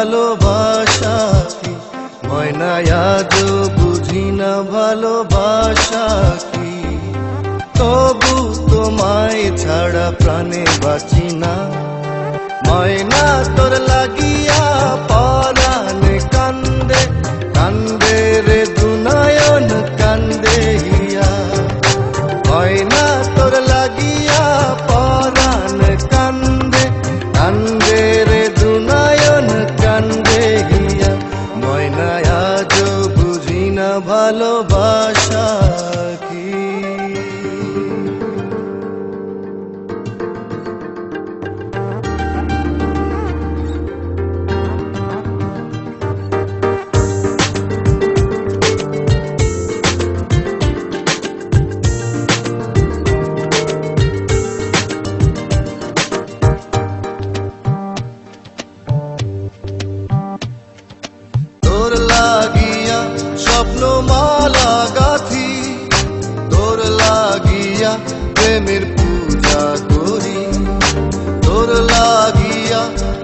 ভালোবাসা কি, ময়না আজও বুঝি না ভালোবাসা কি। তবু তোমায় ছাড়া প্রাণে বাঁচি না, ময়না তোর লাগিয়া পরাণে কান্দে কান্দে রে দুনয়ন কান্দে হিয়া। ময়না তোর লাগিয়া পরাণ কান্দে কান্দে রে দুনয়ন কান্দে হিয়া। ময়না আজও বুঝি না ভালোবাসা কি। তোর লাগিয়া স্বপ্ন মালা গাথি, তোর লাগিয়া প্রেমের পূজা করি, তোর লাগিয়া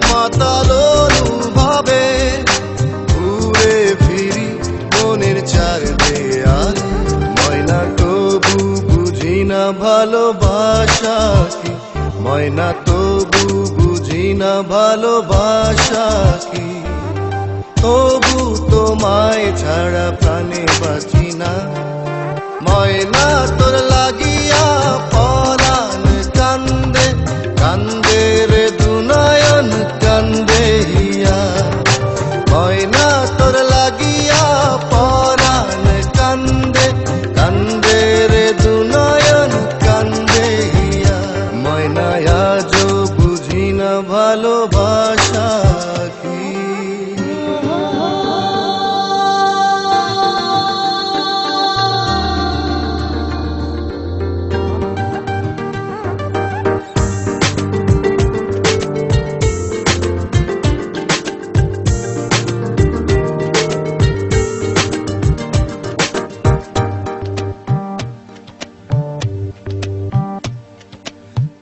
মাতাল অনুভবে ঘুরে ফিরি মনের চার দেয়ালে। ময়না তবু বুঝি না ভালোবাসা কি, ময়না তবু বুঝি না ভালোবাসা কি। তবু তোমায় ছাড়া প্রাণে বাঁচি না, ময়না তোর লাগিয়া পরাণ কান্দে কান্দে রে দুনয়ন কান্দে হিয়া। ময়না তোর লাগিয়া পরাণ কান্দে কান্দে রে দুনয়ন কান্দে হিয়া। ময়না আজও বুঝি না ভালোবাসা কি।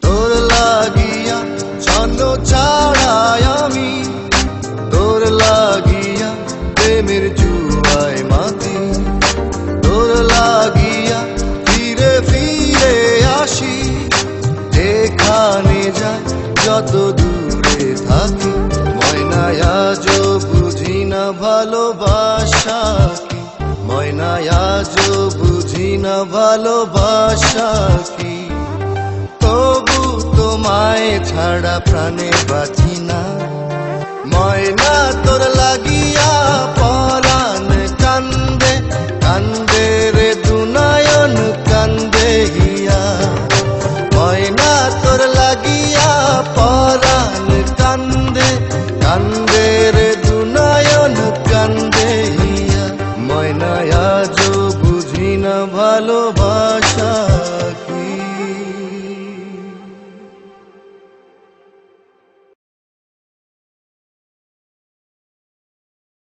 তোর লাগিয়া ছন্দ ছাড়াই আমি, তোর লাগিয়া প্রেমের জুয়ায় মাতি, তোর লাগিয়া ফিরে ফিরে আসি যেখানে যাই যত দূরে থাকি। ময়না আজও বুঝি না ভালোবাসা কি, ময়না আজও বুঝি না ভালোবাসা কি। তবু তোমায় ছাড়া প্রাণে বাঁচি না, ময়না তোর লাগিয়া